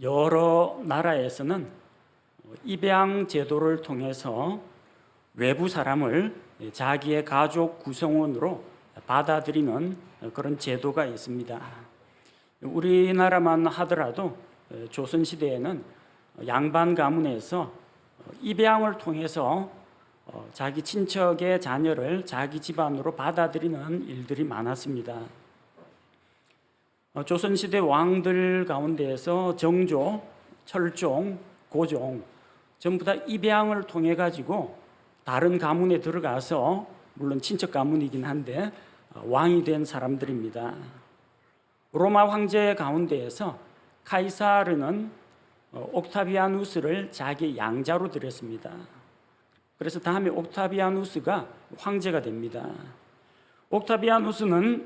여러 나라에서는 입양 제도를 통해서 외부 사람을 자기의 가족 구성원으로 받아들이는 그런 제도가 있습니다. 우리나라만 하더라도 조선시대에는 양반 가문에서 입양을 통해서 자기 친척의 자녀를 자기 집안으로 받아들이는 일들이 많았습니다. 조선시대 왕들 가운데에서 정조, 철종, 고종 전부 다 입양을 통해 가지고 다른 가문에 들어가서, 물론 친척 가문이긴 한데 왕이 된 사람들입니다. 로마 황제 가운데에서 카이사르는 옥타비아누스를 자기 양자로 들였습니다. 그래서 다음에 옥타비아누스가 황제가 됩니다. 옥타비아누스는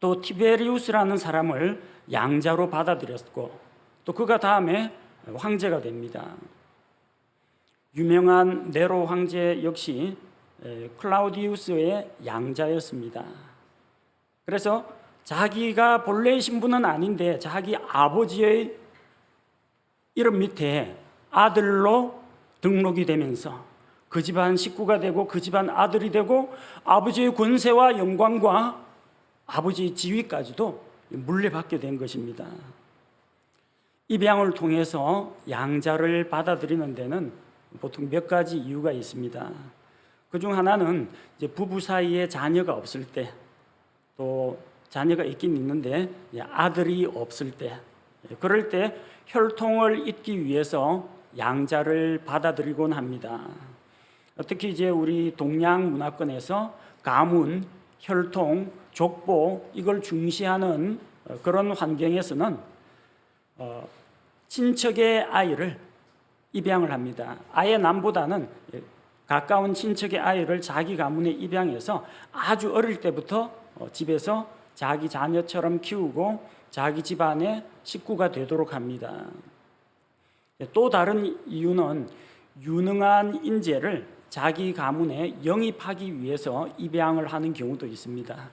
또 티베리우스라는 사람을 양자로 받아들였고, 또 그가 다음에 황제가 됩니다. 유명한 네로 황제 역시 클라우디우스의 양자였습니다. 그래서 자기가 본래의 신분은 아닌데 자기 아버지의 이름 밑에 아들로 등록이 되면서 그 집안 식구가 되고 그 집안 아들이 되고 아버지의 권세와 영광과 아버지의 지위까지도 물려받게 된 것입니다. 입양을 통해서 양자를 받아들이는 데는 보통 몇 가지 이유가 있습니다. 그중 하나는 이제 부부 사이에 자녀가 없을 때, 또 자녀가 있긴 있는데 아들이 없을 때, 그럴 때 혈통을 잇기 위해서 양자를 받아들이곤 합니다. 특히 이제 우리 동양 문화권에서 가문, 혈통, 족보 이걸 중시하는 그런 환경에서는 친척의 아이를 입양을 합니다. 아예 남보다는 가까운 친척의 아이를 자기 가문에 입양해서 아주 어릴 때부터 집에서 자기 자녀처럼 키우고 자기 집안의 식구가 되도록 합니다. 또 다른 이유는 유능한 인재를 자기 가문에 영입하기 위해서 입양을 하는 경우도 있습니다.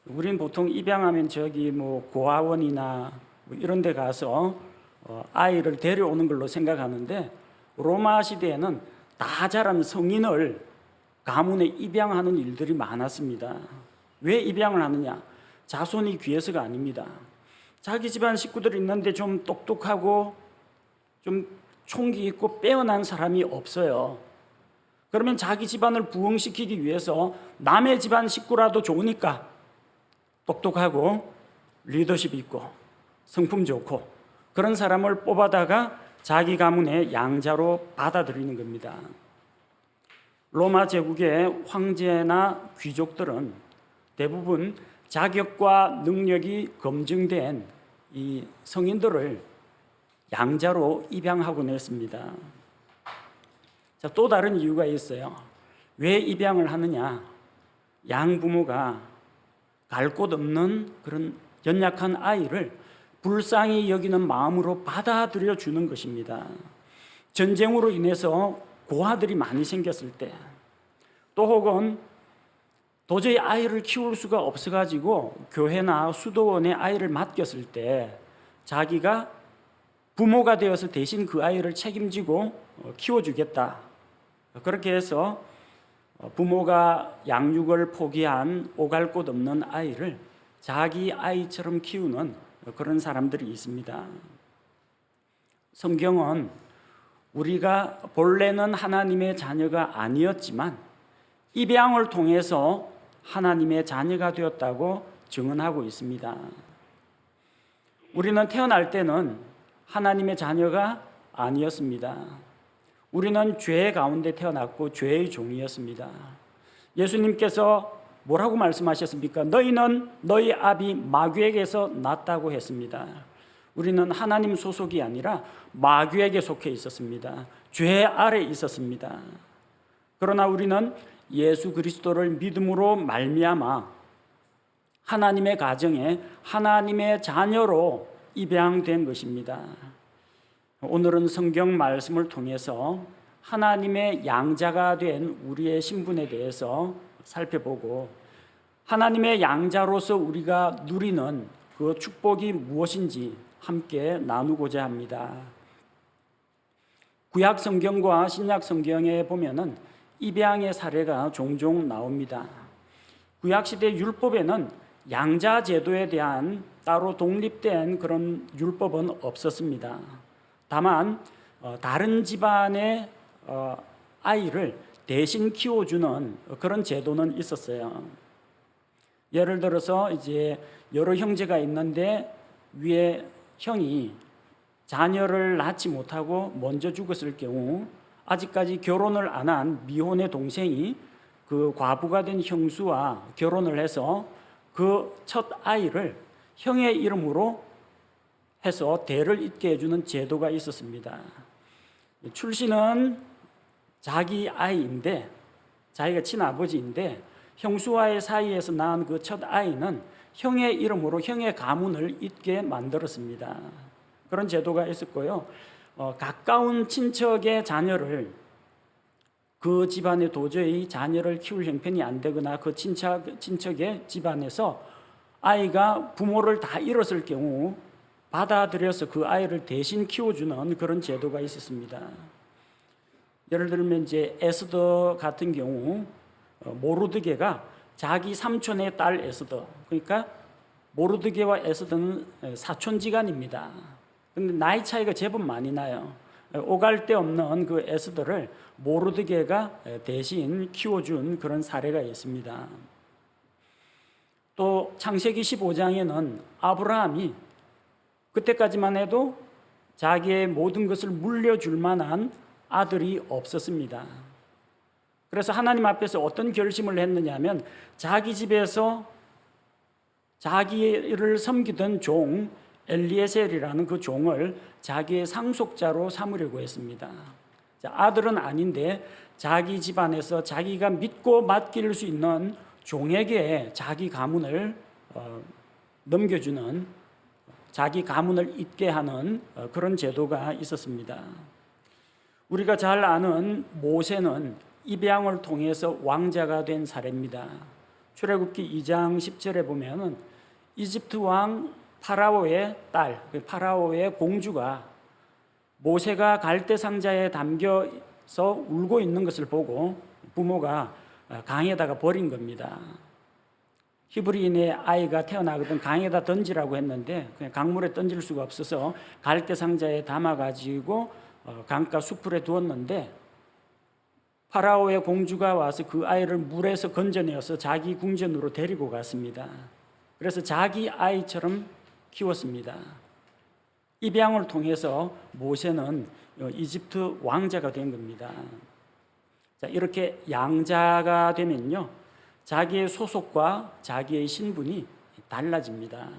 우리는 보통 입양하면 저기 고아원이나 이런 데 가서 아이를 데려오는 걸로 생각하는데, 로마 시대에는 다 자란 성인을 가문에 입양하는 일들이 많았습니다. 왜 입양을 하느냐? 자손이 귀해서가 아닙니다. 자기 집안 식구들이 있는데 좀 똑똑하고 좀 총기 있고 빼어난 사람이 없어요. 그러면 자기 집안을 부흥시키기 위해서 남의 집안 식구라도 좋으니까 똑똑하고 리더십 있고 성품 좋고 그런 사람을 뽑아다가 자기 가문의 양자로 받아들이는 겁니다. 로마 제국의 황제나 귀족들은 대부분 자격과 능력이 검증된 이 성인들을 양자로 입양하곤 했습니다. 자, 또 다른 이유가 있어요. 왜 입양을 하느냐? 양부모가 갈 곳 없는 그런 연약한 아이를 불쌍히 여기는 마음으로 받아들여 주는 것입니다. 전쟁으로 인해서 고아들이 많이 생겼을 때, 또 혹은 도저히 아이를 키울 수가 없어가지고 교회나 수도원에 아이를 맡겼을 때 자기가 부모가 되어서 대신 그 아이를 책임지고 키워주겠다. 그렇게 해서 부모가 양육을 포기한 오갈 곳 없는 아이를 자기 아이처럼 키우는 그런 사람들이 있습니다. 성경은 우리가 본래는 하나님의 자녀가 아니었지만 입양을 통해서 하나님의 자녀가 되었다고 증언하고 있습니다. 우리는 태어날 때는 하나님의 자녀가 아니었습니다. 우리는 죄 가운데 태어났고 죄의 종이었습니다. 예수님께서 뭐라고 말씀하셨습니까? 너희는 너희 아비 마귀에게서 났다고 했습니다. 우리는 하나님 소속이 아니라 마귀에게 속해 있었습니다. 죄 아래 있었습니다. 그러나 우리는 예수 그리스도를 믿음으로 말미암아 하나님의 가정에 하나님의 자녀로 입양된 것입니다. 오늘은 성경 말씀을 통해서 하나님의 양자가 된 우리의 신분에 대해서 살펴보고, 하나님의 양자로서 우리가 누리는 그 축복이 무엇인지 함께 나누고자 합니다. 구약 성경과 신약 성경에 보면은 입양의 사례가 종종 나옵니다. 구약 시대 율법에는 양자 제도에 대한 따로 독립된 그런 율법은 없었습니다. 다만 다른 집안의 아이를 대신 키워주는 그런 제도는 있었어요. 예를 들어서 이제 여러 형제가 있는데 위에 형이 자녀를 낳지 못하고 먼저 죽었을 경우 아직까지 결혼을 안 한 미혼의 동생이 그 과부가 된 형수와 결혼을 해서 그 첫 아이를 형의 이름으로 해서 대를 잇게 해주는 제도가 있었습니다. 출신은 자기 아이인데, 자기가 친아버지인데 형수와의 사이에서 낳은 그 첫 아이는 형의 이름으로 형의 가문을 잇게 만들었습니다. 그런 제도가 있었고요. 가까운 친척의 자녀를 그 집안에 도저히 자녀를 키울 형편이 안 되거나 그 친척의 집안에서 아이가 부모를 다 잃었을 경우 받아들여서 그 아이를 대신 키워주는 그런 제도가 있었습니다. 예를 들면 이제 에스더 같은 경우 모르드게가 자기 삼촌의 딸 에스더, 그러니까 모르드게와 에스더는 사촌지간입니다. 근데 나이 차이가 제법 많이 나요. 오갈 데 없는 그 에스더를 모르드게가 대신 키워준 그런 사례가 있습니다. 또 창세기 15장에는 아브라함이 그때까지만 해도 자기의 모든 것을 물려줄 만한 아들이 없었습니다. 그래서 하나님 앞에서 어떤 결심을 했느냐 하면 자기 집에서 자기를 섬기던 종 엘리에셀이라는 그 종을 자기의 상속자로 삼으려고 했습니다. 아들은 아닌데 자기 집안에서 자기가 믿고 맡길 수 있는 종에게 자기 가문을 넘겨주는, 자기 가문을 잇게 하는 그런 제도가 있었습니다. 우리가 잘 아는 모세는 입양을 통해서 왕자가 된 사례입니다. 출애굽기 2장 10절에 보면은 이집트 왕 파라오의 딸, 파라오의 공주가 모세가 갈대 상자에 담겨서 울고 있는 것을 보고 부모가 강에다가 버린 겁니다. 히브리인의 아이가 태어나거든 강에다 던지라고 했는데 그냥 강물에 던질 수가 없어서 갈대 상자에 담아가지고 강가 수풀에 두었는데 파라오의 공주가 와서 그 아이를 물에서 건져내어서 자기 궁전으로 데리고 갔습니다. 그래서 자기 아이처럼 키웠습니다. 입양을 통해서 모세는 이집트 왕자가 된 겁니다. 자, 이렇게 양자가 되면요, 자기의 소속과 자기의 신분이 달라집니다.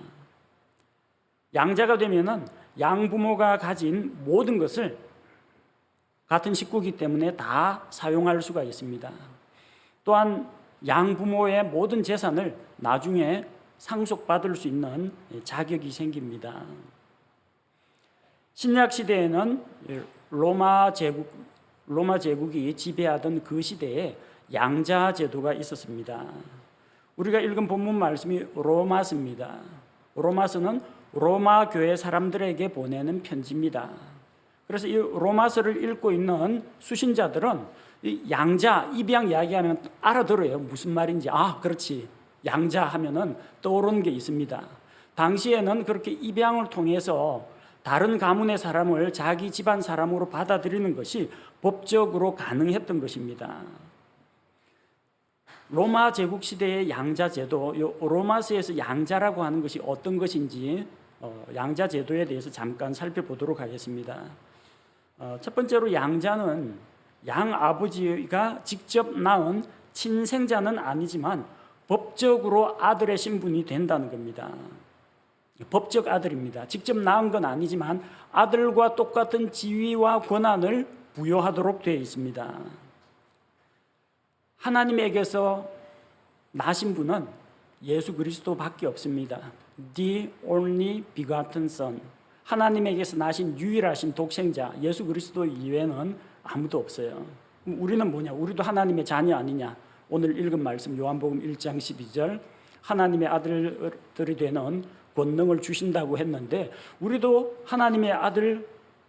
양자가 되면은 양부모가 가진 모든 것을 같은 식구이기 때문에 다 사용할 수가 있습니다. 또한 양부모의 모든 재산을 나중에 상속받을 수 있는 자격이 생깁니다. 신약 시대에는 로마 제국이 지배하던 그 시대에 양자 제도가 있었습니다. 우리가 읽은 본문 말씀이 로마서입니다. 로마서는 로마 교회 사람들에게 보내는 편지입니다. 그래서 이 로마서를 읽고 있는 수신자들은 이 양자, 입양 이야기하면 알아들어요. 무슨 말인지. 아, 그렇지. 양자 하면은 떠오르는 게 있습니다. 당시에는 그렇게 입양을 통해서 다른 가문의 사람을 자기 집안 사람으로 받아들이는 것이 법적으로 가능했던 것입니다. 로마 제국 시대의 양자 제도, 로마서에서 양자라고 하는 것이 어떤 것인지 양자 제도에 대해서 잠깐 살펴보도록 하겠습니다. 첫 번째로 양자는 양 아버지가 직접 낳은 친생자는 아니지만 법적으로 아들의 신분이 된다는 겁니다. 법적 아들입니다. 직접 낳은 건 아니지만 아들과 똑같은 지위와 권한을 부여하도록 되어 있습니다. 하나님에게서 나신 분은 예수 그리스도밖에 없습니다. The only begotten Son. 하나님에게서 나신 유일하신 독생자 예수 그리스도 이외에는 아무도 없어요. 우리는 뭐냐? 우리도 하나님의 자녀 아니냐? 오늘 읽은 말씀 요한복음 1장 12절 하나님의 아들들이 되는 권능을 주신다고 했는데 우리도 하나님의 아들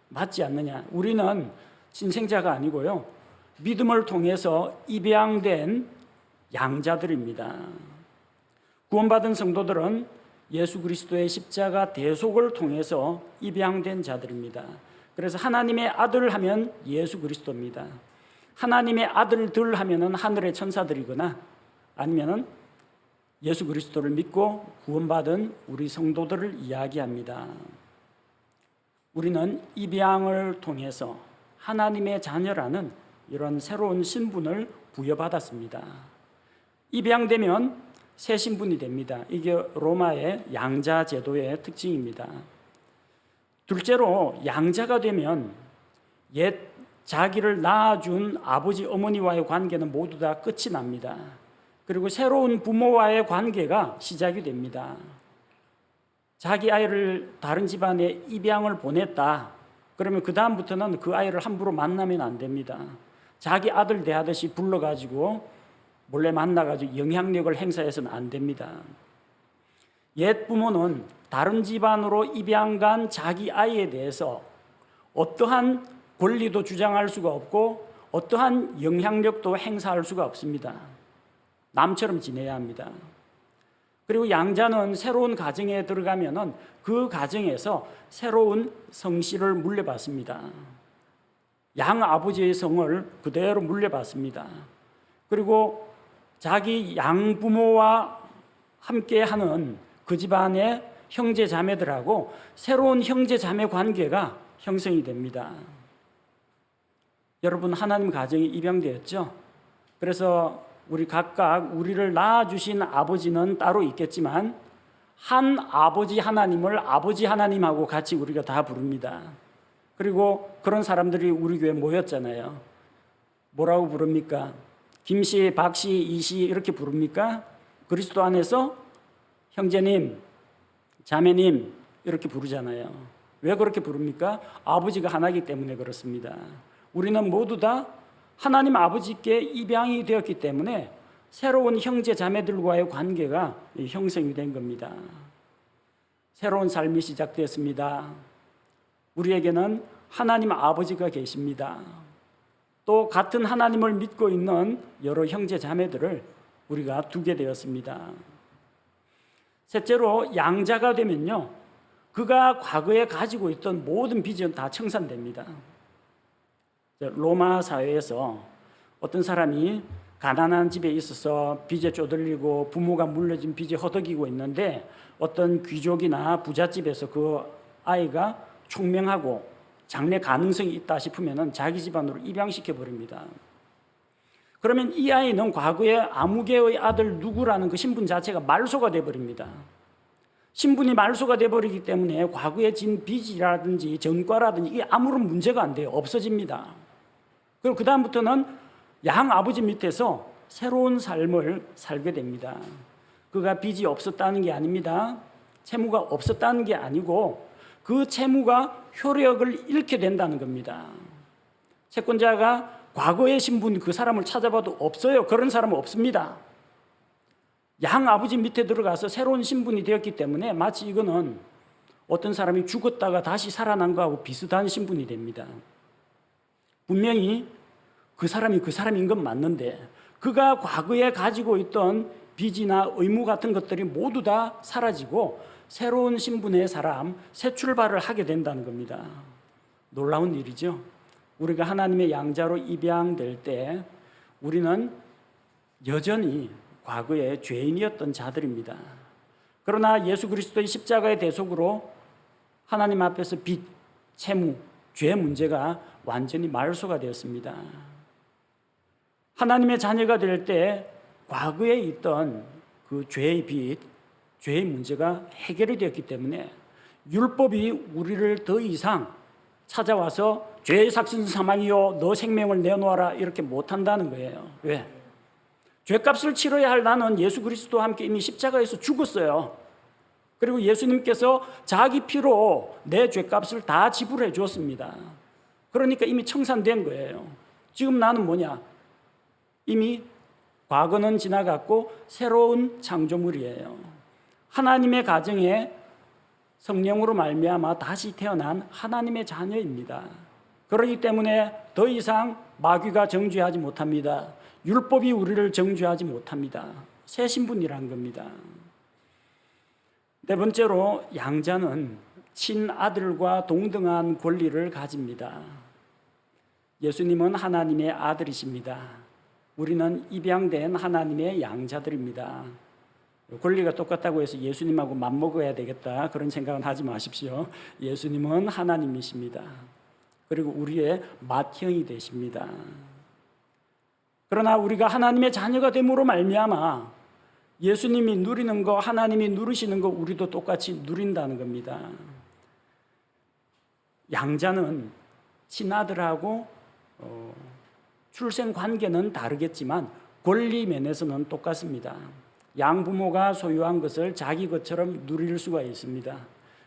맞지 않느냐? 우리는 신생자가 아니고요, 믿음을 통해서 입양된 양자들입니다. 구원받은 성도들은 예수 그리스도의 십자가 대속을 통해서 입양된 자들입니다. 그래서 하나님의 아들 하면 예수 그리스도입니다. 하나님의 아들들 하면은 하늘의 천사들이거나 아니면은 예수 그리스도를 믿고 구원받은 우리 성도들을 이야기합니다. 우리는 입양을 통해서 하나님의 자녀라는 이런 새로운 신분을 부여받았습니다. 입양되면 새 신분이 됩니다. 이게 로마의 양자 제도의 특징입니다. 둘째로 양자가 되면 옛 자기를 낳아준 아버지 어머니와의 관계는 모두 다 끝이 납니다. 그리고 새로운 부모와의 관계가 시작이 됩니다. 자기 아이를 다른 집안에 입양을 보냈다. 그러면 그 다음부터는 그 아이를 함부로 만나면 안 됩니다. 자기 아들 대하듯이 불러가지고 몰래 만나가지고 영향력을 행사해서는 안 됩니다. 옛 부모는 다른 집안으로 입양 간 자기 아이에 대해서 어떠한 권리도 주장할 수가 없고 어떠한 영향력도 행사할 수가 없습니다. 남처럼 지내야 합니다. 그리고 양자는 새로운 가정에 들어가면은 그 가정에서 새로운 성씨를 물려받습니다. 양아버지의 성을 그대로 물려받습니다. 그리고 자기 양부모와 함께하는 그 집안의 형제 자매들하고 새로운 형제 자매 관계가 형성이 됩니다. 여러분, 하나님 가정이 입양되었죠? 그래서 우리 각각 우리를 낳아주신 아버지는 따로 있겠지만 한 아버지 하나님을 아버지 하나님하고 같이 우리가 다 부릅니다. 그리고 그런 사람들이 우리 교회에 모였잖아요. 뭐라고 부릅니까? 김씨, 박씨, 이씨 이렇게 부릅니까? 그리스도 안에서 형제님, 자매님 이렇게 부르잖아요. 왜 그렇게 부릅니까? 아버지가 하나이기 때문에 그렇습니다. 우리는 모두 다 하나님 아버지께 입양이 되었기 때문에 새로운 형제 자매들과의 관계가 형성이 된 겁니다. 새로운 삶이 시작되었습니다. 우리에게는 하나님 아버지가 계십니다. 또 같은 하나님을 믿고 있는 여러 형제 자매들을 우리가 두게 되었습니다. 셋째로 양자가 되면요, 그가 과거에 가지고 있던 모든 빚은 다 청산됩니다. 로마 사회에서 어떤 사람이 가난한 집에 있어서 빚에 쪼들리고 부모가 물려준 빚에 허덕이고 있는데 어떤 귀족이나 부잣집에서 그 아이가 총명하고 장래 가능성이 있다 싶으면 자기 집안으로 입양시켜 버립니다. 그러면 이 아이는 과거에 아무개의 아들 누구라는 그 신분 자체가 말소가 되어버립니다. 신분이 말소가 되어버리기 때문에 과거에 진 빚이라든지 전과라든지 이게 아무런 문제가 안 돼요. 없어집니다. 그리고 그 다음부터는 양 아버지 밑에서 새로운 삶을 살게 됩니다. 그가 빚이 없었다는 게 아닙니다. 채무가 없었다는 게 아니고 그 채무가 효력을 잃게 된다는 겁니다. 채권자가 과거의 신분 그 사람을 찾아봐도 없어요. 그런 사람은 없습니다. 양 아버지 밑에 들어가서 새로운 신분이 되었기 때문에 마치 이거는 어떤 사람이 죽었다가 다시 살아난 거하고 비슷한 신분이 됩니다. 분명히 그 사람이 그 사람인 건 맞는데 그가 과거에 가지고 있던 빚이나 의무 같은 것들이 모두 다 사라지고 새로운 신분의 사람, 새 출발을 하게 된다는 겁니다. 놀라운 일이죠. 우리가 하나님의 양자로 입양될 때 우리는 여전히 과거에 죄인이었던 자들입니다. 그러나 예수 그리스도의 십자가의 대속으로 하나님 앞에서 빚, 채무, 죄 문제가 완전히 말소가 되었습니다. 하나님의 자녀가 될 때 과거에 있던 그 죄의 빚, 죄의 문제가 해결이 되었기 때문에 율법이 우리를 더 이상 찾아와서 죄의 삭신 사망이요 너 생명을 내놓아라 이렇게 못한다는 거예요. 왜? 죄값을 치러야 할 나는 예수 그리스도와 함께 이미 십자가에서 죽었어요. 그리고 예수님께서 자기 피로 내 죄값을 다 지불해 주었습니다. 그러니까 이미 청산된 거예요. 지금 나는 뭐냐? 이미 과거는 지나갔고 새로운 창조물이에요. 하나님의 가정에 성령으로 말미암아 다시 태어난 하나님의 자녀입니다. 그렇기 때문에 더 이상 마귀가 정죄하지 못합니다. 율법이 우리를 정죄하지 못합니다. 새 신분이란 겁니다. 네 번째로 양자는 친아들과 동등한 권리를 가집니다. 예수님은 하나님의 아들이십니다. 우리는 입양된 하나님의 양자들입니다. 권리가 똑같다고 해서 예수님하고 맞먹어야 되겠다 그런 생각은 하지 마십시오. 예수님은 하나님이십니다. 그리고 우리의 맏형이 되십니다. 그러나 우리가 하나님의 자녀가 됨으로 말미암아 예수님이 누리는 거, 하나님이 누리시는 거 우리도 똑같이 누린다는 겁니다. 양자는 친아들하고 출생 관계는 다르겠지만 권리 면에서는 똑같습니다. 양부모가 소유한 것을 자기 것처럼 누릴 수가 있습니다.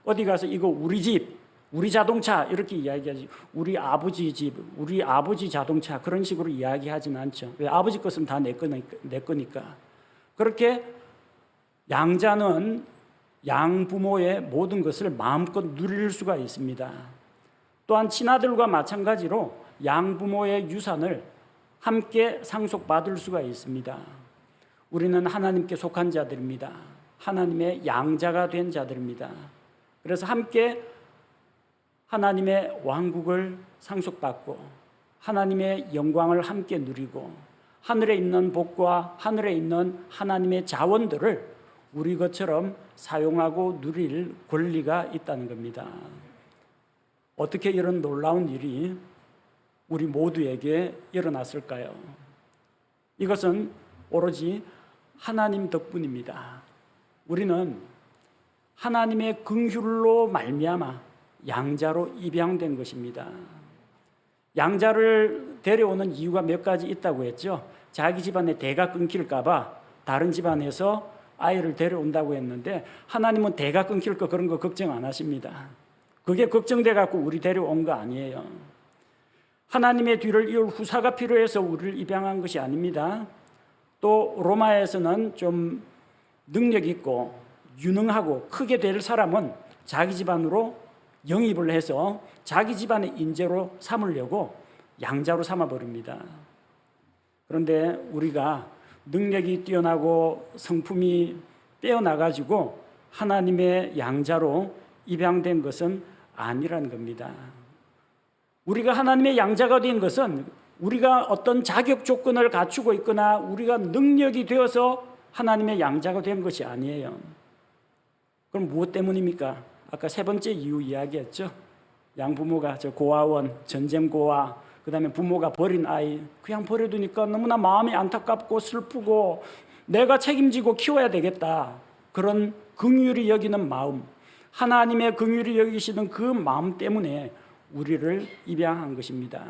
어디 가서 이거 우리 집, 우리 자동차 이렇게 이야기하지, 우리 아버지 집, 우리 아버지 자동차 그런 식으로 이야기하지는 않죠. 왜? 아버지 것은 다 내 거니까. 그렇게 양자는 양부모의 모든 것을 마음껏 누릴 수가 있습니다. 또한 친아들과 마찬가지로 양부모의 유산을 함께 상속받을 수가 있습니다. 우리는 하나님께 속한 자들입니다. 하나님의 양자가 된 자들입니다. 그래서 함께 하나님의 왕국을 상속받고 하나님의 영광을 함께 누리고 하늘에 있는 복과 하늘에 있는 하나님의 자원들을 우리 것처럼 사용하고 누릴 권리가 있다는 겁니다. 어떻게 이런 놀라운 일이 우리 모두에게 일어났을까요? 이것은 오로지 하나님 덕분입니다. 우리는 하나님의 긍휼로 말미암아 양자로 입양된 것입니다. 양자를 데려오는 이유가 몇 가지 있다고 했죠. 자기 집안에 대가 끊길까 봐 다른 집안에서 아이를 데려온다고 했는데 하나님은 대가 끊길 거 그런 거 걱정 안 하십니다. 그게 걱정돼 갖고 우리 데려온 거 아니에요. 하나님의 뒤를 이을 후사가 필요해서 우리를 입양한 것이 아닙니다. 또 로마에서는 좀 능력 있고 유능하고 크게 될 사람은 자기 집안으로 영입을 해서 자기 집안의 인재로 삼으려고 양자로 삼아버립니다. 그런데 우리가 능력이 뛰어나고 성품이 빼어나가지고 하나님의 양자로 입양된 것은 아니라는 겁니다. 우리가 하나님의 양자가 된 것은 우리가 어떤 자격 조건을 갖추고 있거나 우리가 능력이 되어서 하나님의 양자가 된 것이 아니에요. 그럼 무엇 때문입니까? 아까 세 번째 이유 이야기했죠. 양부모가 저 고아원, 전쟁 고아, 그 다음에 부모가 버린 아이 그냥 버려두니까 너무나 마음이 안타깝고 슬프고 내가 책임지고 키워야 되겠다. 그런 긍휼히 여기는 마음, 하나님의 긍휼히 여기시는 그 마음 때문에 우리를 입양한 것입니다.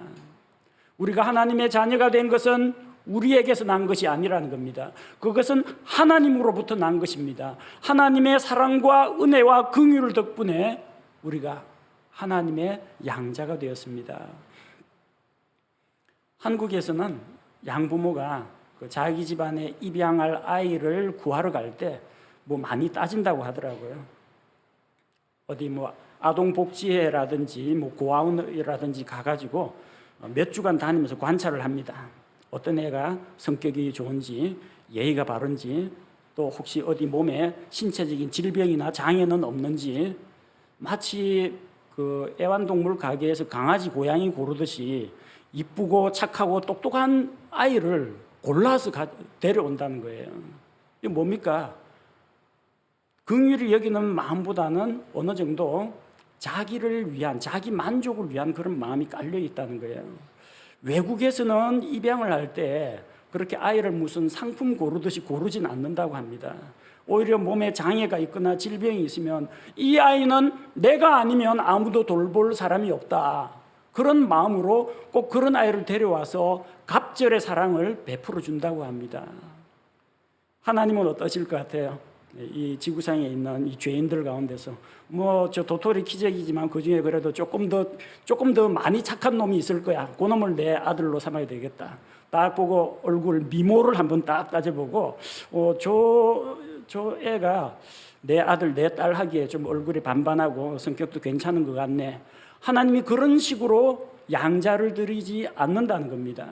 우리가 하나님의 자녀가 된 것은 우리에게서 난 것이 아니라는 겁니다. 그것은 하나님으로부터 난 것입니다. 하나님의 사랑과 은혜와 긍휼 덕분에 우리가 하나님의 양자가 되었습니다. 한국에서는 양부모가 자기 집안에 입양할 아이를 구하러 갈 때 뭐 많이 따진다고 하더라고요. 어디 뭐 아동복지회라든지 뭐 고아원이라든지 가가지고 몇 주간 다니면서 관찰을 합니다. 어떤 애가 성격이 좋은지 예의가 바른지 또 혹시 어디 몸에 신체적인 질병이나 장애는 없는지 마치 그 애완동물 가게에서 강아지 고양이 고르듯이 이쁘고 착하고 똑똑한 아이를 골라서 데려온다는 거예요. 이게 뭡니까? 긍휼히 여기는 마음보다는 어느 정도 자기를 위한, 자기 만족을 위한 그런 마음이 깔려 있다는 거예요. 외국에서는 입양을 할 때 그렇게 아이를 무슨 상품 고르듯이 고르진 않는다고 합니다. 오히려 몸에 장애가 있거나 질병이 있으면 이 아이는 내가 아니면 아무도 돌볼 사람이 없다. 그런 마음으로 꼭 그런 아이를 데려와서 갑절의 사랑을 베풀어 준다고 합니다. 하나님은 어떠실 것 같아요? 이 지구상에 있는 이 죄인들 가운데서 뭐 저 도토리 키재기지만 그 중에 그래도 조금 더 많이 착한 놈이 있을 거야. 그 놈을 내 아들로 삼아야 되겠다. 딱 보고 얼굴 미모를 한번 딱 따져보고 저 애가 내 아들 내 딸 하기에 좀 얼굴이 반반하고 성격도 괜찮은 것 같네. 하나님이 그런 식으로 양자를 드리지 않는다는 겁니다.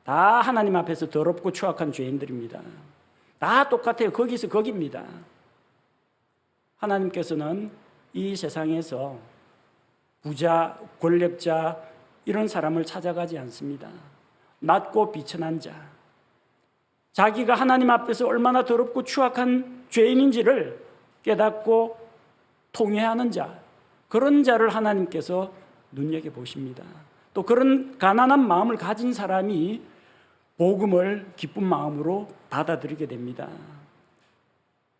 다 하나님 앞에서 더럽고 추악한 죄인들입니다. 다 똑같아요. 거기서 거기입니다. 하나님께서는 이 세상에서 부자, 권력자 이런 사람을 찾아가지 않습니다. 낮고 비천한 자, 자기가 하나님 앞에서 얼마나 더럽고 추악한 죄인인지를 깨닫고 통회하는 자, 그런 자를 하나님께서 눈여겨보십니다. 또 그런 가난한 마음을 가진 사람이 복음을 기쁜 마음으로 받아들이게 됩니다.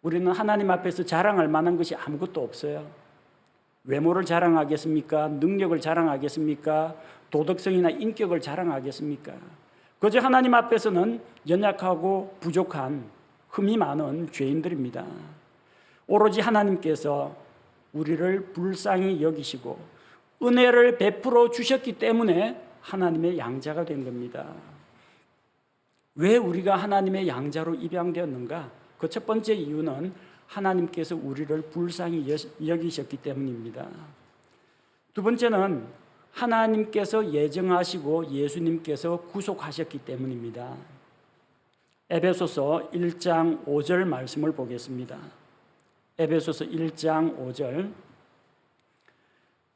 우리는 하나님 앞에서 자랑할 만한 것이 아무것도 없어요. 외모를 자랑하겠습니까? 능력을 자랑하겠습니까? 도덕성이나 인격을 자랑하겠습니까? 그저 하나님 앞에서는 연약하고 부족한 흠이 많은 죄인들입니다. 오로지 하나님께서 우리를 불쌍히 여기시고 은혜를 베풀어 주셨기 때문에 하나님의 양자가 된 겁니다. 왜 우리가 하나님의 양자로 입양되었는가? 그 첫 번째 이유는 하나님께서 우리를 불쌍히 여기셨기 때문입니다. 두 번째는 하나님께서 예정하시고 예수님께서 구속하셨기 때문입니다. 에베소서 1장 5절 말씀을 보겠습니다. 에베소서 1장 5절.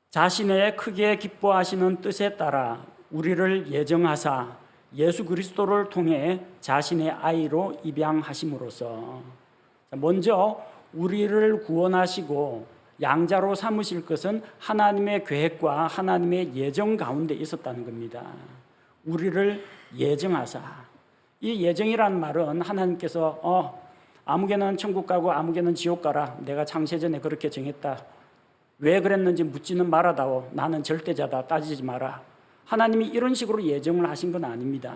자신의 크게 기뻐하시는 뜻에 따라 우리를 예정하사 예수 그리스도를 통해 자신의 아이로 입양하심으로써, 먼저 우리를 구원하시고 양자로 삼으실 것은 하나님의 계획과 하나님의 예정 가운데 있었다는 겁니다. 우리를 예정하사. 이 예정이라는 말은 하나님께서 아무개는 천국 가고 아무개는 지옥 가라. 내가 창세전에 그렇게 정했다. 왜 그랬는지 묻지는 말아다오. 나는 절대자다. 따지지 마라. 하나님이 이런 식으로 예정을 하신 건 아닙니다.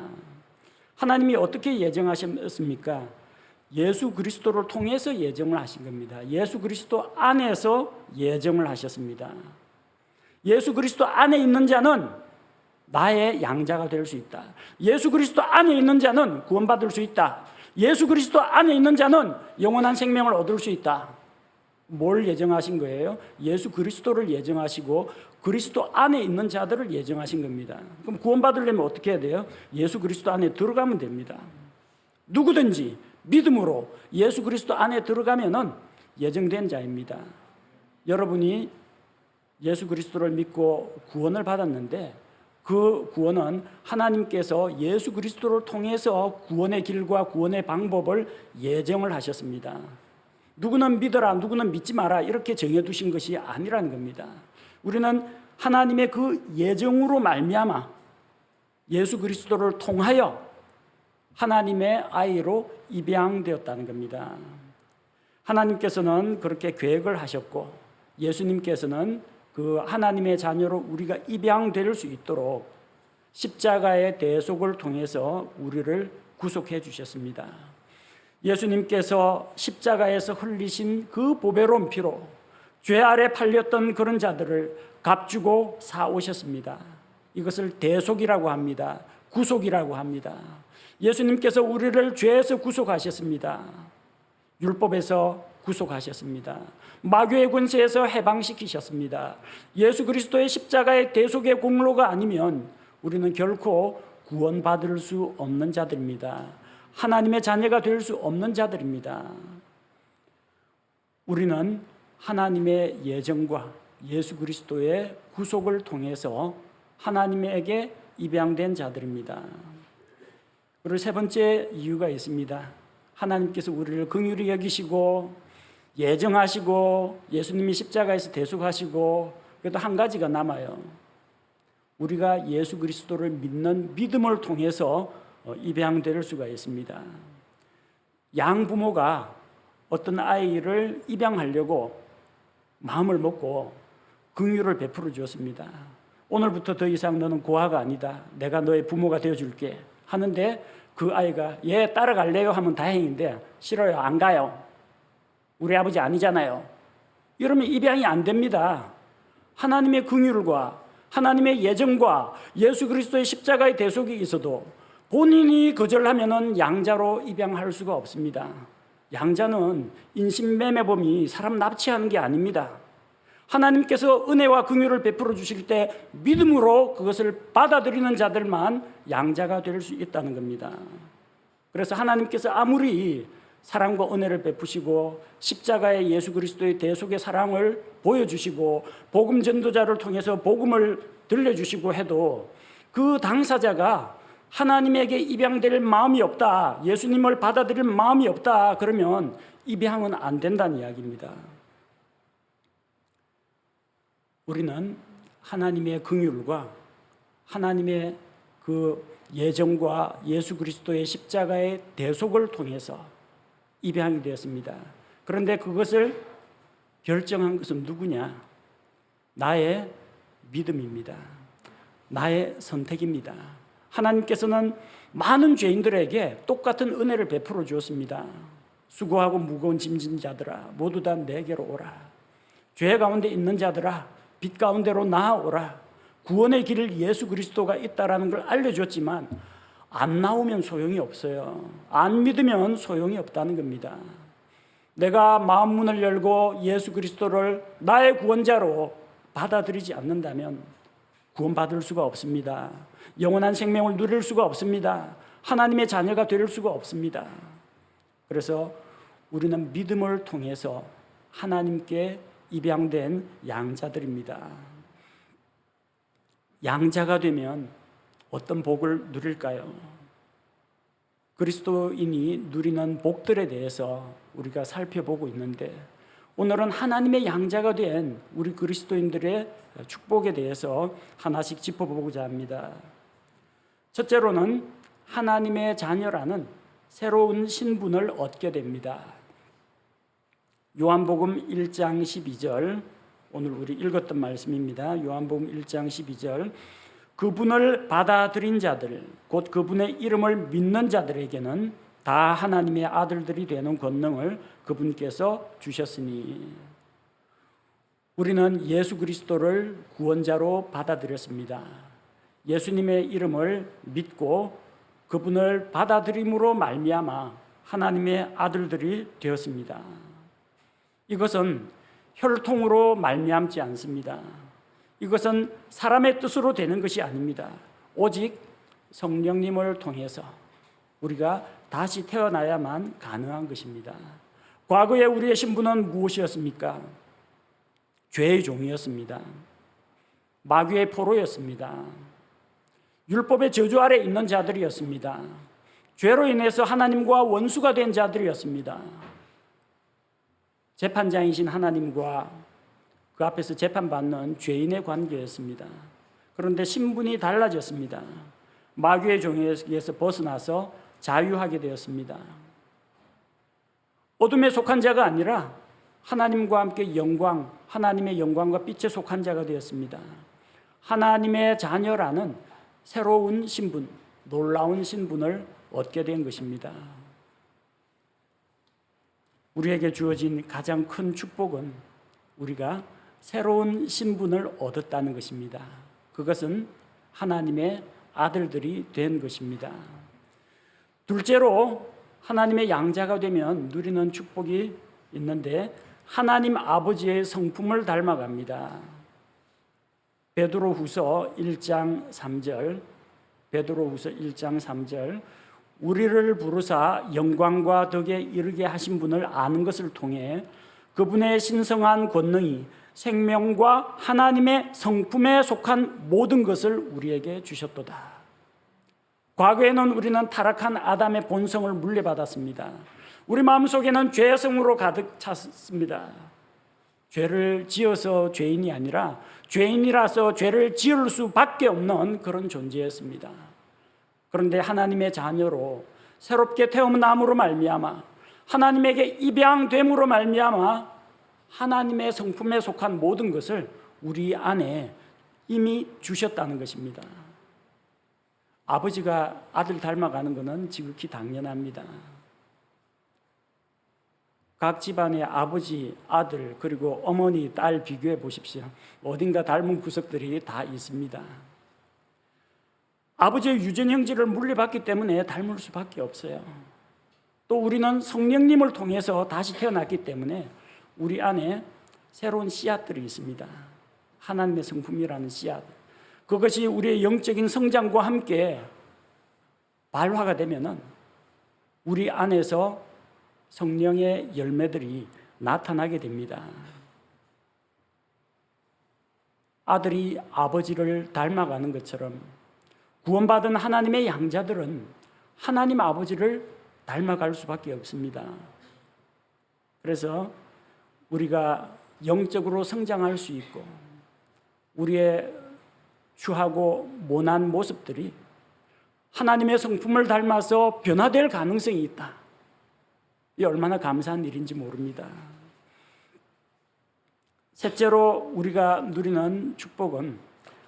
하나님이 어떻게 예정하셨습니까? 예수 그리스도를 통해서 예정을 하신 겁니다. 예수 그리스도 안에서 예정을 하셨습니다. 예수 그리스도 안에 있는 자는 나의 양자가 될 수 있다. 예수 그리스도 안에 있는 자는 구원받을 수 있다. 예수 그리스도 안에 있는 자는 영원한 생명을 얻을 수 있다. 뭘 예정하신 거예요? 예수 그리스도를 예정하시고 그리스도 안에 있는 자들을 예정하신 겁니다. 그럼 구원받으려면 어떻게 해야 돼요? 예수 그리스도 안에 들어가면 됩니다. 누구든지 믿음으로 예수 그리스도 안에 들어가면은 예정된 자입니다. 여러분이 예수 그리스도를 믿고 구원을 받았는데 그 구원은 하나님께서 예수 그리스도를 통해서 구원의 길과 구원의 방법을 예정을 하셨습니다. 누구는 믿어라, 누구는 믿지 마라 이렇게 정해두신 것이 아니라는 겁니다. 우리는 하나님의 그 예정으로 말미암아 예수 그리스도를 통하여 하나님의 아이로 입양되었다는 겁니다. 하나님께서는 그렇게 계획을 하셨고 예수님께서는 그 하나님의 자녀로 우리가 입양될 수 있도록 십자가의 대속을 통해서 우리를 구속해 주셨습니다. 예수님께서 십자가에서 흘리신 그 보배로운 피로 죄 아래 팔렸던 그런 자들을 값주고 사오셨습니다. 이것을 대속이라고 합니다. 구속이라고 합니다. 예수님께서 우리를 죄에서 구속하셨습니다. 율법에서 구속하셨습니다. 마귀의 권세에서 해방시키셨습니다. 예수 그리스도의 십자가의 대속의 공로가 아니면 우리는 결코 구원받을 수 없는 자들입니다. 하나님의 자녀가 될 수 없는 자들입니다. 우리는 하나님의 예정과 예수 그리스도의 구속을 통해서 하나님에게 입양된 자들입니다. 그리고 세 번째 이유가 있습니다. 하나님께서 우리를 긍휼히 여기시고 예정하시고 예수님이 십자가에서 대속하시고 그래도 한 가지가 남아요. 우리가 예수 그리스도를 믿는 믿음을 통해서 입양될 수가 있습니다. 양부모가 어떤 아이를 입양하려고 마음을 먹고 긍휼을 베풀어 주었습니다. 오늘부터 더 이상 너는 고아가 아니다. 내가 너의 부모가 되어줄게 하는데 그 아이가 얘 따라갈래요 하면 다행인데 싫어요. 안 가요. 우리 아버지 아니잖아요. 이러면 입양이 안 됩니다. 하나님의 긍휼과 하나님의 예정과 예수 그리스도의 십자가의 대속이 있어도 본인이 거절하면은 양자로 입양할 수가 없습니다. 양자는 인신매매범이 사람 납치하는 게 아닙니다. 하나님께서 은혜와 긍휼을 베풀어 주실 때 믿음으로 그것을 받아들이는 자들만 양자가 될 수 있다는 겁니다. 그래서 하나님께서 아무리 사랑과 은혜를 베푸시고 십자가의 예수 그리스도의 대속의 사랑을 보여주시고 복음 전도자를 통해서 복음을 들려주시고 해도 그 당사자가 하나님에게 입양될 마음이 없다, 예수님을 받아들일 마음이 없다, 그러면 입양은 안 된다는 이야기입니다. 우리는 하나님의 긍휼과 하나님의 그 예정과 예수 그리스도의 십자가의 대속을 통해서 입양이 되었습니다. 그런데 그것을 결정한 것은 누구냐? 나의 믿음입니다. 나의 선택입니다. 하나님께서는 많은 죄인들에게 똑같은 은혜를 베풀어 주었습니다. 수고하고 무거운 짐진 자들아 모두 다 내게로 오라. 죄 가운데 있는 자들아 빛 가운데로 나아오라. 구원의 길을 예수 그리스도가 있다라는 걸 알려줬지만 안 나오면 소용이 없어요. 안 믿으면 소용이 없다는 겁니다. 내가 마음 문을 열고 예수 그리스도를 나의 구원자로 받아들이지 않는다면 구원받을 수가 없습니다. 영원한 생명을 누릴 수가 없습니다. 하나님의 자녀가 될 수가 없습니다. 그래서 우리는 믿음을 통해서 하나님께 입양된 양자들입니다. 양자가 되면 어떤 복을 누릴까요? 그리스도인이 누리는 복들에 대해서 우리가 살펴보고 있는데 오늘은 하나님의 양자가 된 우리 그리스도인들의 축복에 대해서 하나씩 짚어보고자 합니다. 첫째로는 하나님의 자녀라는 새로운 신분을 얻게 됩니다. 요한복음 1장 12절, 오늘 우리 읽었던 말씀입니다. 요한복음 1장 12절, 그분을 받아들인 자들, 곧 그분의 이름을 믿는 자들에게는 다 하나님의 아들들이 되는 권능을 그분께서 주셨으니. 우리는 예수 그리스도를 구원자로 받아들였습니다. 예수님의 이름을 믿고 그분을 받아들임으로 말미암아 하나님의 아들들이 되었습니다. 이것은 혈통으로 말미암지 않습니다. 이것은 사람의 뜻으로 되는 것이 아닙니다. 오직 성령님을 통해서 우리가 다시 태어나야만 가능한 것입니다. 과거에 우리의 신분은 무엇이었습니까? 죄의 종이었습니다. 마귀의 포로였습니다. 율법의 저주 아래 있는 자들이었습니다. 죄로 인해서 하나님과 원수가 된 자들이었습니다. 재판장이신 하나님과 그 앞에서 재판받는 죄인의 관계였습니다. 그런데 신분이 달라졌습니다. 마귀의 종에서 벗어나서 자유하게 되었습니다. 어둠에 속한 자가 아니라 하나님과 함께 영광, 하나님의 영광과 빛에 속한 자가 되었습니다. 하나님의 자녀라는 새로운 신분, 놀라운 신분을 얻게 된 것입니다. 우리에게 주어진 가장 큰 축복은 우리가 새로운 신분을 얻었다는 것입니다. 그것은 하나님의 아들들이 된 것입니다. 둘째로 하나님의 양자가 되면 누리는 축복이 있는데 하나님 아버지의 성품을 닮아갑니다. 베드로후서 1장 3절, 베드로후서 1장 3절, 우리를 부르사 영광과 덕에 이르게 하신 분을 아는 것을 통해 그분의 신성한 권능이 생명과 하나님의 성품에 속한 모든 것을 우리에게 주셨도다. 과거에는 우리는 타락한 아담의 본성을 물려받았습니다. 우리 마음속에는 죄성으로 가득 찼습니다. 죄를 지어서 죄인이 아니라 죄인이라서 죄를 지을 수밖에 없는 그런 존재였습니다. 그런데 하나님의 자녀로 새롭게 태어남으로 말미암아 하나님에게 입양됨으로 말미암아 하나님의 성품에 속한 모든 것을 우리 안에 이미 주셨다는 것입니다. 아버지가 아들 닮아가는 것은 지극히 당연합니다. 각 집안의 아버지, 아들, 그리고 어머니, 딸 비교해 보십시오. 어딘가 닮은 구석들이 다 있습니다. 아버지의 유전 형질을 물려받기 때문에 닮을 수밖에 없어요. 또 우리는 성령님을 통해서 다시 태어났기 때문에 우리 안에 새로운 씨앗들이 있습니다. 하나님의 성품이라는 씨앗. 그것이 우리의 영적인 성장과 함께 발화가 되면은 우리 안에서 성령의 열매들이 나타나게 됩니다. 아들이 아버지를 닮아가는 것처럼 구원받은 하나님의 양자들은 하나님 아버지를 닮아갈 수밖에 없습니다. 그래서 우리가 영적으로 성장할 수 있고 우리의 추하고 모난 모습들이 하나님의 성품을 닮아서 변화될 가능성이 있다. 이 얼마나 감사한 일인지 모릅니다. 셋째로 우리가 누리는 축복은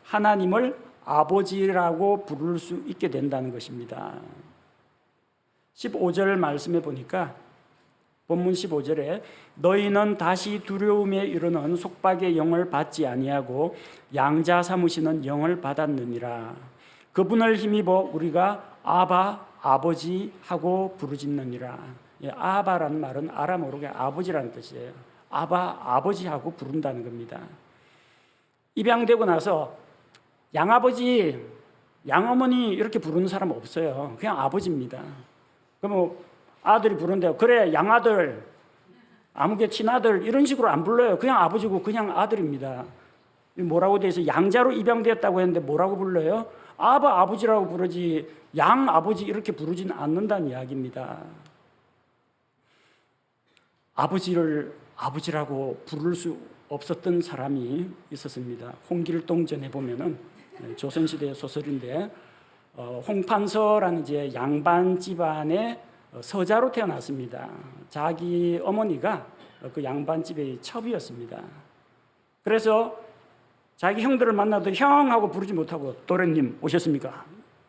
하나님을 아버지라고 부를 수 있게 된다는 것입니다. 15절 말씀해 보니까 본문 15절에 너희는 다시 두려움에 이르는 속박의 영을 받지 아니하고 양자 삼으시는 영을 받았느니라. 그분을 힘입어 우리가 아바 아버지 하고 부르짖느니라. 아바라는 말은 아람어로 아버지라는 뜻이에요. 아바 아버지 하고 부른다는 겁니다. 입양되고 나서 양아버지, 양어머니 이렇게 부르는 사람 없어요. 그냥 아버지입니다. 그럼 아들이 부른대요. 그래 양아들, 아무개 친아들 이런 식으로 안 불러요. 그냥 아버지고 그냥 아들입니다. 뭐라고 돼 있어? 양자로 입양되었다고 했는데 뭐라고 불러요? 아바 아버지라고 부르지 양 아버지 이렇게 부르지는 않는다는 이야기입니다. 아버지를 아버지라고 부를 수 없었던 사람이 있었습니다. 홍길동전에 보면은 조선시대 소설인데 홍판서라는 이제 양반 집안의 서자로 태어났습니다. 자기 어머니가 그 양반 집의 첩이었습니다. 그래서 자기 형들을 만나도 형하고 부르지 못하고 도련님 오셨습니까?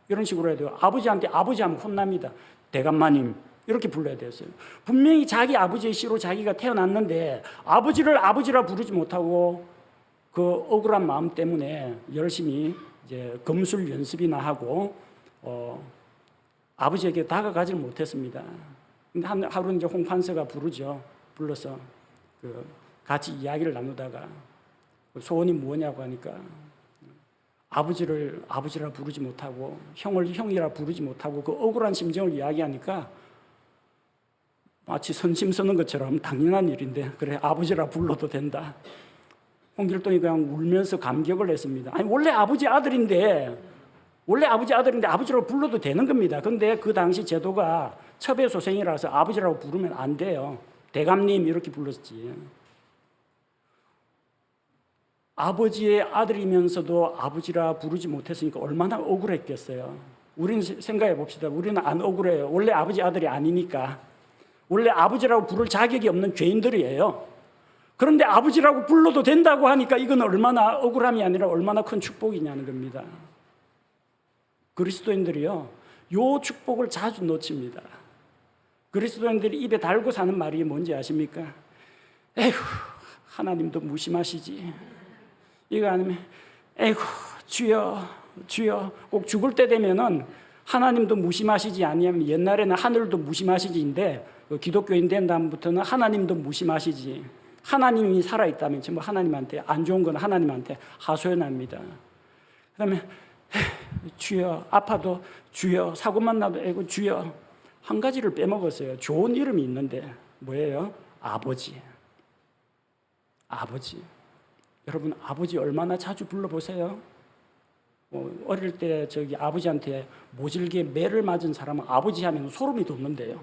이런 식으로 해야 돼요. 아버지한테 아버지 하면 혼납니다. 대감마님 이렇게 불러야 됐어요. 분명히 자기 아버지의 씨로 자기가 태어났는데 아버지를 아버지라 부르지 못하고 그 억울한 마음 때문에 열심히 이제 검술 연습이나 하고 아버지에게 다가가질 못했습니다. 근데 하루 이제 홍판서가 불러서 그 같이 이야기를 나누다가 소원이 뭐냐고 하니까 아버지를 아버지라 부르지 못하고 형을 형이라 부르지 못하고 그 억울한 심정을 이야기하니까 마치 선심 서는 것처럼 당연한 일인데 그래 아버지라 불러도 된다. 홍길동이 그냥 울면서 감격을 했습니다. 아니 원래 아버지 아들인데 아버지라고 불러도 되는 겁니다. 그런데 그 당시 제도가 첩의 소생이라서 아버지라고 부르면 안 돼요. 대감님 이렇게 불렀지. 아버지의 아들이면서도 아버지라 부르지 못했으니까 얼마나 억울했겠어요. 우리는 생각해 봅시다. 우리는 안 억울해요. 원래 아버지 아들이 아니니까. 원래 아버지라고 부를 자격이 없는 죄인들이에요. 그런데 아버지라고 불러도 된다고 하니까 이건 얼마나 억울함이 아니라 얼마나 큰 축복이냐는 겁니다. 그리스도인들이요, 요 축복을 자주 놓칩니다. 그리스도인들이 입에 달고 사는 말이 뭔지 아십니까? 에휴, 하나님도 무심하시지. 이거 아니면, 에휴, 주여, 주여. 꼭 죽을 때 되면은 하나님도 무심하시지 아니면 옛날에는 하늘도 무심하시지인데 기독교인 된 다음부터는 하나님도 무심하시지. 하나님이 살아있다면 전부 하나님한테 안 좋은 건 하나님한테 하소연합니다. 그다음에 주여, 아파도 주여, 사고만 나도 에고 주여. 한 가지를 빼먹었어요. 좋은 이름이 있는데 뭐예요? 아버지. 아버지. 여러분 아버지 얼마나 자주 불러보세요? 어릴 때 저기 아버지한테 모질게 매를 맞은 사람은 아버지 하면 소름이 돋는데요.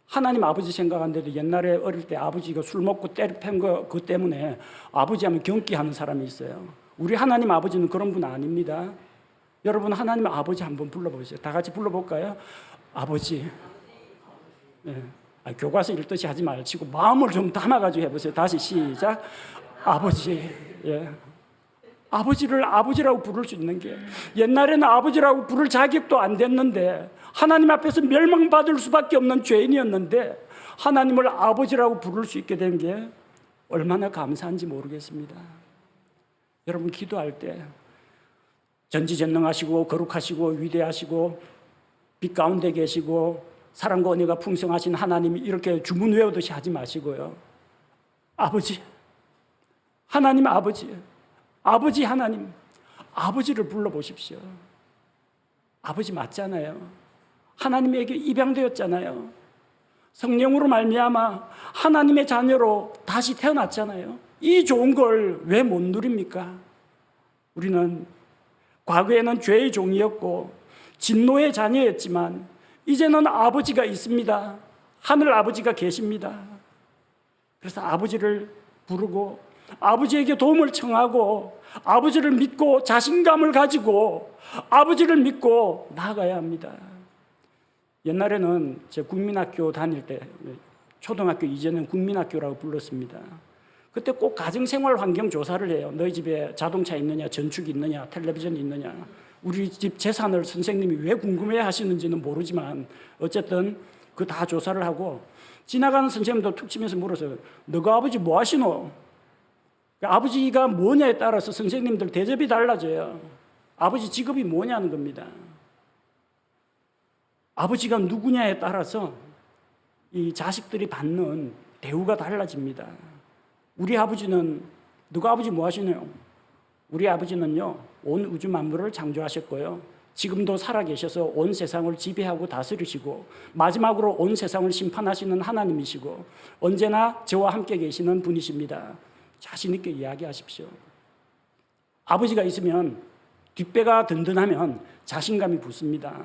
하나님 아버지 생각하는데도 옛날에 어릴 때 아버지가 술 먹고 때려 팬 거 그것 때문에 아버지 하면 경기하는 사람이 있어요. 우리 하나님 아버지는 그런 분 아닙니다. 여러분 하나님 아버지 한번 불러보세요. 다 같이 불러볼까요? 아버지. 네. 교과서 읽듯이 하지 말고 마음을 좀 담아가지고 해보세요. 다시 시작. 아버지. 예. 아버지를 아버지라고 부를 수 있는 게 옛날에는 아버지라고 부를 자격도 안 됐는데 하나님 앞에서 멸망받을 수밖에 없는 죄인이었는데 하나님을 아버지라고 부를 수 있게 된 게 얼마나 감사한지 모르겠습니다. 여러분 기도할 때 전지전능하시고 거룩하시고 위대하시고 빛 가운데 계시고 사랑과 은혜가 풍성하신 하나님이 이렇게 주문 외우듯이 하지 마시고요. 아버지, 하나님 아버지, 아버지 하나님, 아버지를 불러보십시오. 아버지 맞잖아요. 하나님에게 입양되었잖아요. 성령으로 말미암아 하나님의 자녀로 다시 태어났잖아요. 이 좋은 걸 왜 못 누립니까? 우리는 과거에는 죄의 종이었고 진노의 자녀였지만 이제는 아버지가 있습니다. 하늘 아버지가 계십니다. 그래서 아버지를 부르고 아버지에게 도움을 청하고 아버지를 믿고 자신감을 가지고 아버지를 믿고 나아가야 합니다. 옛날에는 제 국민학교 다닐 때, 초등학교 이전엔 국민학교라고 불렀습니다. 그때 꼭 가정생활 환경 조사를 해요. 너희 집에 자동차 있느냐, 전축이 있느냐, 텔레비전이 있느냐. 우리 집 재산을 선생님이 왜 궁금해 하시는지는 모르지만 어쨌든 그 다 조사를 하고 지나가는 선생님도 툭 치면서 물었어요. 너가 아버지 뭐 하시노? 아버지가 뭐냐에 따라서 선생님들 대접이 달라져요. 아버지 직업이 뭐냐는 겁니다. 아버지가 누구냐에 따라서 이 자식들이 받는 대우가 달라집니다. 우리 아버지는, 누가 아버지 뭐 하시나요? 우리 아버지는요, 온 우주 만물을 창조하셨고요. 지금도 살아계셔서 온 세상을 지배하고 다스리시고 마지막으로 온 세상을 심판하시는 하나님이시고 언제나 저와 함께 계시는 분이십니다. 자신 있게 이야기하십시오. 아버지가 있으면 뒷배가 든든하면 자신감이 붙습니다.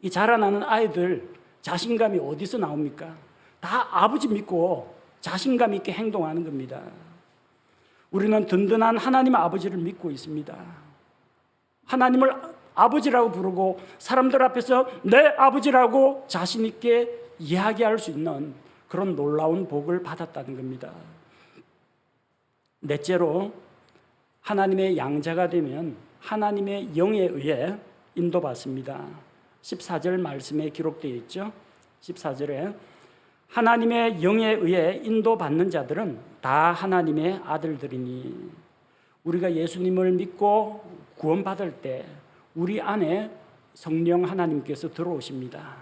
이 자라나는 아이들 자신감이 어디서 나옵니까? 다 아버지 믿고 자신감 있게 행동하는 겁니다. 우리는 든든한 하나님 아버지를 믿고 있습니다. 하나님을 아버지라고 부르고 사람들 앞에서 내 아버지라고 자신 있게 이야기할 수 있는 그런 놀라운 복을 받았다는 겁니다. 넷째로 하나님의 양자가 되면 하나님의 영에 의해 인도받습니다. 14절 말씀에 기록되어 있죠. 14절에 하나님의 영에 의해 인도받는 자들은 다 하나님의 아들들이니. 우리가 예수님을 믿고 구원받을 때 우리 안에 성령 하나님께서 들어오십니다.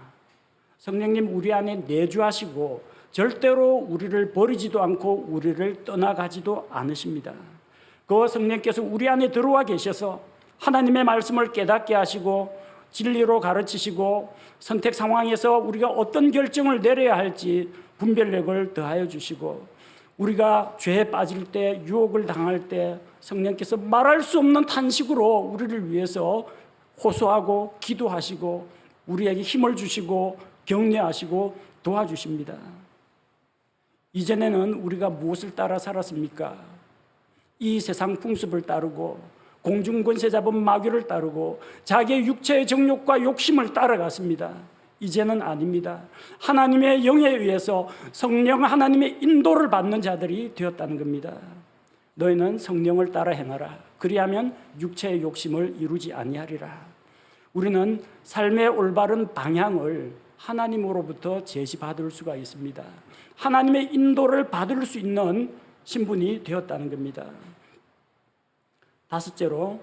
성령님 우리 안에 내주하시고 절대로 우리를 버리지도 않고 우리를 떠나가지도 않으십니다. 그 성령께서 우리 안에 들어와 계셔서 하나님의 말씀을 깨닫게 하시고 진리로 가르치시고 선택 상황에서 우리가 어떤 결정을 내려야 할지 분별력을 더하여 주시고 우리가 죄에 빠질 때 유혹을 당할 때 성령께서 말할 수 없는 탄식으로 우리를 위해서 호소하고 기도하시고 우리에게 힘을 주시고 격려하시고 도와주십니다. 이전에는 우리가 무엇을 따라 살았습니까? 이 세상 풍습을 따르고 공중권세 잡은 마귀를 따르고 자기의 육체의 정욕과 욕심을 따라갔습니다. 이제는 아닙니다. 하나님의 영에 의해서 성령 하나님의 인도를 받는 자들이 되었다는 겁니다. 너희는 성령을 따라 행하라. 그리하면 육체의 욕심을 이루지 아니하리라. 우리는 삶의 올바른 방향을 하나님으로부터 제시받을 수가 있습니다. 하나님의 인도를 받을 수 있는 신분이 되었다는 겁니다. 다섯째로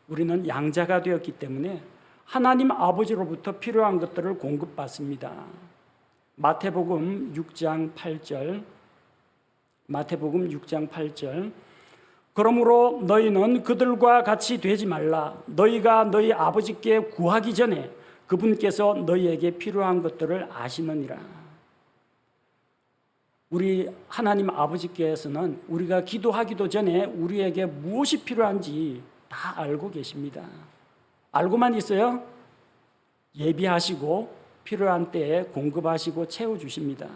우리는 양자가 되었기 때문에 하나님 아버지로부터 필요한 것들을 공급받습니다. 마태복음 6장 8절 마태복음 6장 8절 그러므로 너희는 그들과 같이 되지 말라. 너희가 너희 아버지께 구하기 전에 그분께서 너희에게 필요한 것들을 아시느니라. 우리 하나님 아버지께서는 우리가 기도하기도 전에 우리에게 무엇이 필요한지 다 알고 계십니다. 알고만 있어요? 예비하시고 필요한 때에 공급하시고 채워주십니다.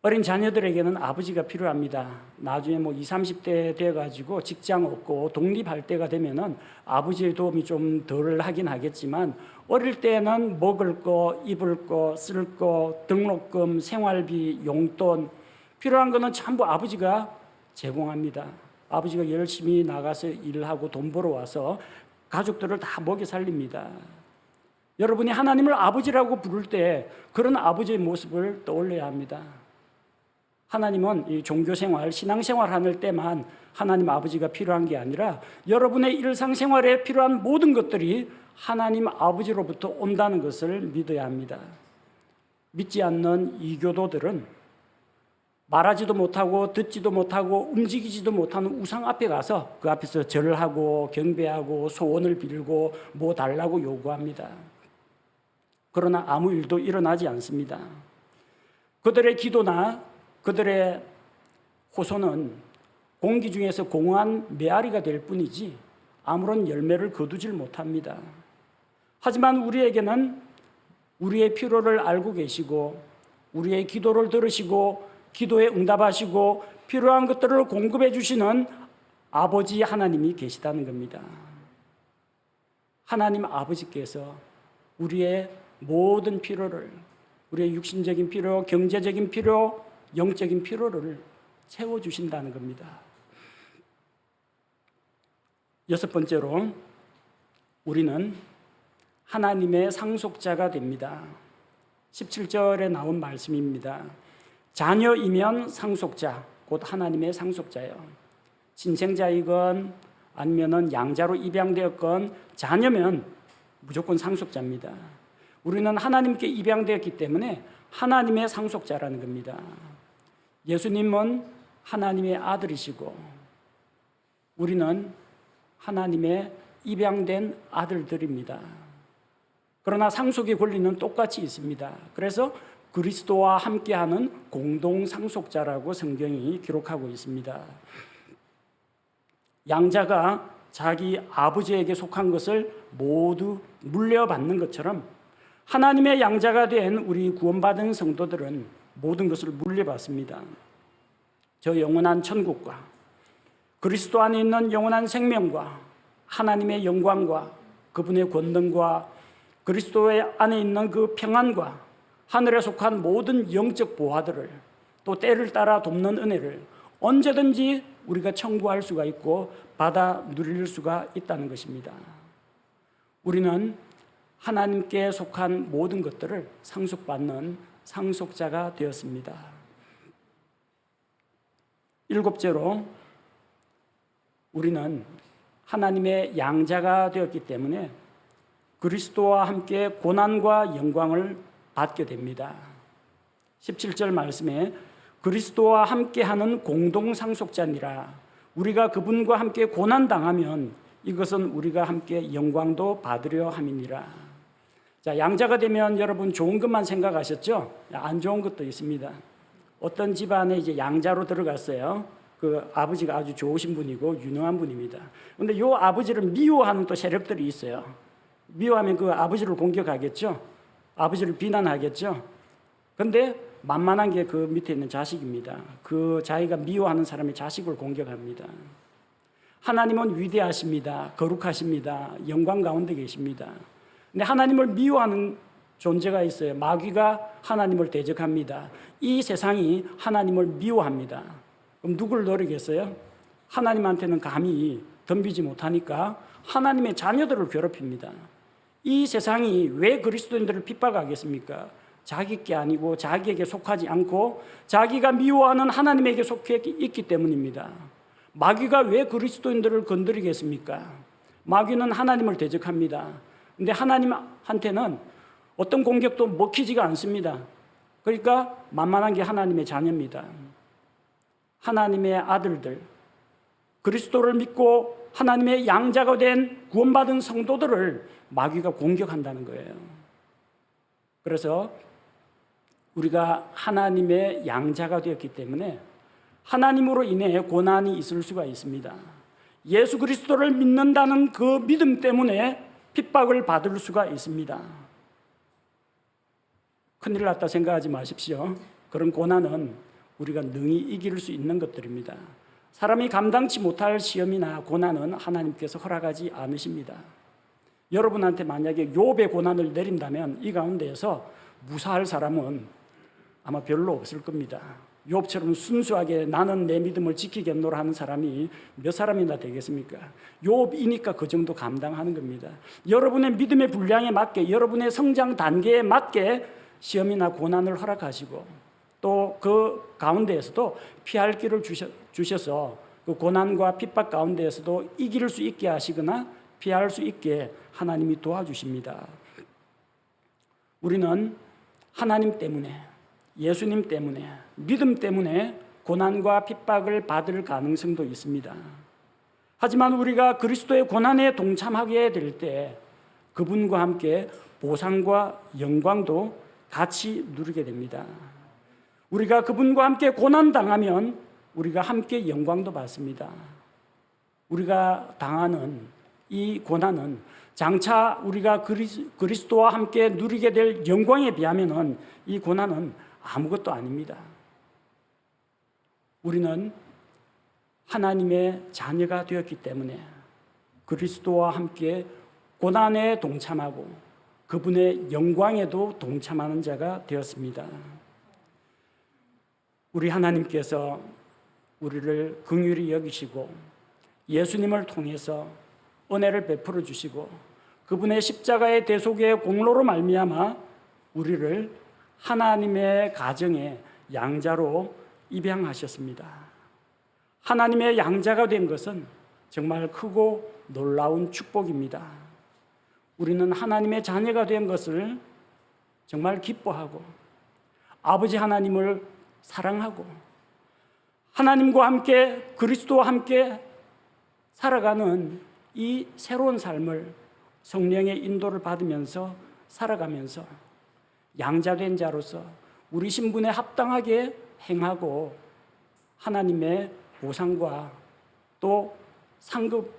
어린 자녀들에게는 아버지가 필요합니다. 나중에 20, 30대 돼가지고 직장 얻고 독립할 때가 되면은 아버지의 도움이 좀 덜 하긴 하겠지만 어릴 때는 먹을 거, 입을 거, 쓸 거, 등록금, 생활비, 용돈 필요한 거는 전부 아버지가 제공합니다. 아버지가 열심히 나가서 일하고 돈 벌어와서 가족들을 다 먹여 살립니다. 여러분이 하나님을 아버지라고 부를 때 그런 아버지의 모습을 떠올려야 합니다. 하나님은 이 종교생활, 신앙생활 하는 때만 하나님 아버지가 필요한 게 아니라 여러분의 일상생활에 필요한 모든 것들이 하나님 아버지로부터 온다는 것을 믿어야 합니다. 믿지 않는 이교도들은 말하지도 못하고 듣지도 못하고 움직이지도 못하는 우상 앞에 가서 그 앞에서 절을 하고 경배하고 소원을 빌고 뭐 달라고 요구합니다. 그러나 아무 일도 일어나지 않습니다. 그들의 기도나 그들의 호소는 공기 중에서 공허한 메아리가 될 뿐이지 아무런 열매를 거두질 못합니다. 하지만 우리에게는 우리의 필요를 알고 계시고 우리의 기도를 들으시고 기도에 응답하시고 필요한 것들을 공급해 주시는 아버지 하나님이 계시다는 겁니다. 하나님 아버지께서 우리의 모든 필요를, 우리의 육신적인 필요, 경제적인 필요, 영적인 필요를 채워주신다는 겁니다. 여섯 번째로 우리는 하나님의 상속자가 됩니다. 17절에 나온 말씀입니다. 자녀이면 상속자, 곧 하나님의 상속자예요. 친생자이건 아니면 양자로 입양되었건 자녀면 무조건 상속자입니다. 우리는 하나님께 입양되었기 때문에 하나님의 상속자라는 겁니다. 예수님은 하나님의 아들이시고 우리는 하나님의 입양된 아들들입니다. 그러나 상속의 권리는 똑같이 있습니다. 그래서 그리스도와 함께하는 공동 상속자라고 성경이 기록하고 있습니다. 양자가 자기 아버지에게 속한 것을 모두 물려받는 것처럼 하나님의 양자가 된 우리 구원받은 성도들은 모든 것을 물려받습니다. 저 영원한 천국과 그리스도 안에 있는 영원한 생명과 하나님의 영광과 그분의 권능과 그리스도의 안에 있는 그 평안과 하늘에 속한 모든 영적 보화들을 또 때를 따라 돕는 은혜를 언제든지 우리가 청구할 수가 있고 받아 누릴 수가 있다는 것입니다. 우리는 하나님께 속한 모든 것들을 상속받는 상속자가 되었습니다. 일곱째로 우리는 하나님의 양자가 되었기 때문에 그리스도와 함께 고난과 영광을 받게 됩니다. 17절 말씀에 그리스도와 함께하는 공동 상속자니라. 우리가 그분과 함께 고난당하면 이것은 우리가 함께 영광도 받으려 함이니라. 자, 양자가 되면 여러분 좋은 것만 생각하셨죠? 안 좋은 것도 있습니다. 어떤 집안에 이제 양자로 들어갔어요. 그 아버지가 아주 좋으신 분이고 유능한 분입니다. 그런데 이 아버지를 미워하는 또 세력들이 있어요. 미워하면 그 아버지를 공격하겠죠. 아버지를 비난하겠죠. 그런데 만만한 게 그 밑에 있는 자식입니다. 그 자기가 미워하는 사람의 자식을 공격합니다. 하나님은 위대하십니다. 거룩하십니다. 영광 가운데 계십니다. 근데 하나님을 미워하는 존재가 있어요. 마귀가 하나님을 대적합니다. 이 세상이 하나님을 미워합니다. 그럼 누굴 노리겠어요? 하나님한테는 감히 덤비지 못하니까 하나님의 자녀들을 괴롭힙니다. 이 세상이 왜 그리스도인들을 핍박하겠습니까? 자기 게 아니고 자기에게 속하지 않고 자기가 미워하는 하나님에게 속해 있기 때문입니다. 마귀가 왜 그리스도인들을 건드리겠습니까? 마귀는 하나님을 대적합니다. 그런데 하나님한테는 어떤 공격도 먹히지가 않습니다. 그러니까 만만한 게 하나님의 자녀입니다. 하나님의 아들들, 그리스도를 믿고 하나님의 양자가 된 구원받은 성도들을 마귀가 공격한다는 거예요. 그래서 우리가 하나님의 양자가 되었기 때문에 하나님으로 인해 고난이 있을 수가 있습니다. 예수 그리스도를 믿는다는 그 믿음 때문에 핍박을 받을 수가 있습니다. 큰일 났다 생각하지 마십시오. 그런 고난은 우리가 능히 이길 수 있는 것들입니다. 사람이 감당치 못할 시험이나 고난은 하나님께서 허락하지 않으십니다. 여러분한테 만약에 욥의 고난을 내린다면 이 가운데에서 무사할 사람은 아마 별로 없을 겁니다. 욥처럼 순수하게 나는 내 믿음을 지키겠노라 하는 사람이 몇 사람이나 되겠습니까? 욥이니까 그 정도 감당하는 겁니다. 여러분의 믿음의 분량에 맞게, 여러분의 성장 단계에 맞게 시험이나 고난을 허락하시고 또 그 가운데에서도 피할 길을 주셔서 그 고난과 핍박 가운데에서도 이길 수 있게 하시거나 피할 수 있게 하나님이 도와주십니다. 우리는 하나님 때문에, 예수님 때문에, 믿음 때문에 고난과 핍박을 받을 가능성도 있습니다. 하지만 우리가 그리스도의 고난에 동참하게 될 때 그분과 함께 보상과 영광도 같이 누리게 됩니다. 우리가 그분과 함께 고난당하면 우리가 함께 영광도 받습니다. 우리가 당하는 이 고난은 장차 우리가 그리스도와 함께 누리게 될 영광에 비하면 이 고난은 아무것도 아닙니다. 우리는 하나님의 자녀가 되었기 때문에 그리스도와 함께 고난에 동참하고 그분의 영광에도 동참하는 자가 되었습니다. 우리 하나님께서 우리를 긍휼히 여기시고 예수님을 통해서 은혜를 베풀어 주시고 그분의 십자가의 대속의 공로로 말미암아 우리를 하나님의 가정의 양자로 입양하셨습니다. 하나님의 양자가 된 것은 정말 크고 놀라운 축복입니다. 우리는 하나님의 자녀가 된 것을 정말 기뻐하고 아버지 하나님을 사랑하고 하나님과 함께 그리스도와 함께 살아가는 이 새로운 삶을 성령의 인도를 받으면서 살아가면서 양자된 자로서 우리 신분에 합당하게 행하고 하나님의 보상과 또 상급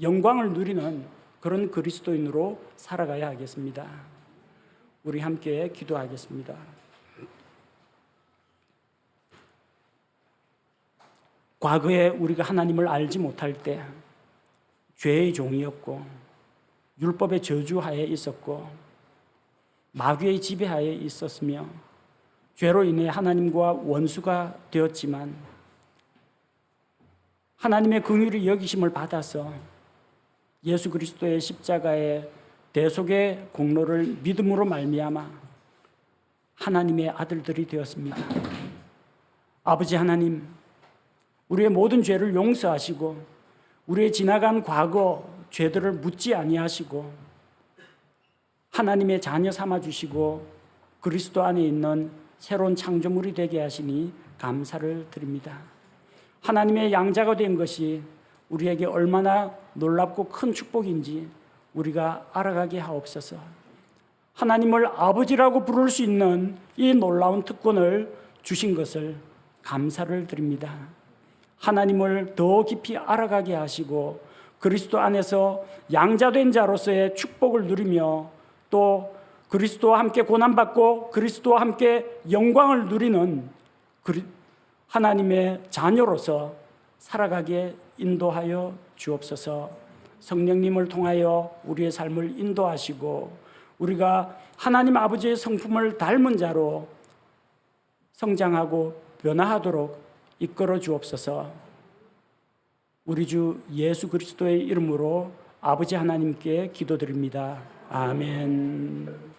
영광을 누리는 그런 그리스도인으로 살아가야 하겠습니다. 우리 함께 기도하겠습니다. 과거에 우리가 하나님을 알지 못할 때 죄의 종이었고 율법의 저주하에 있었고 마귀의 지배하에 있었으며 죄로 인해 하나님과 원수가 되었지만 하나님의 긍휼이 여기심을 받아서 예수 그리스도의 십자가의 대속의 공로를 믿음으로 말미암아 하나님의 아들들이 되었습니다. 아버지 하나님, 우리의 모든 죄를 용서하시고 우리의 지나간 과거 죄들을 묻지 아니하시고 하나님의 자녀 삼아 주시고 그리스도 안에 있는 새로운 창조물이 되게 하시니 감사를 드립니다. 하나님의 양자가 된 것이 우리에게 얼마나 놀랍고 큰 축복인지 우리가 알아가게 하옵소서. 하나님을 아버지라고 부를 수 있는 이 놀라운 특권을 주신 것을 감사를 드립니다. 하나님을 더 깊이 알아가게 하시고 그리스도 안에서 양자된 자로서의 축복을 누리며 또 그리스도와 함께 고난받고 그리스도와 함께 영광을 누리는 하나님의 자녀로서 살아가게 인도하여 주옵소서. 성령님을 통하여 우리의 삶을 인도하시고 우리가 하나님 아버지의 성품을 닮은 자로 성장하고 변화하도록 이끌어 주옵소서. 우리 주 예수 그리스도의 이름으로 아버지 하나님께 기도드립니다. 아멘.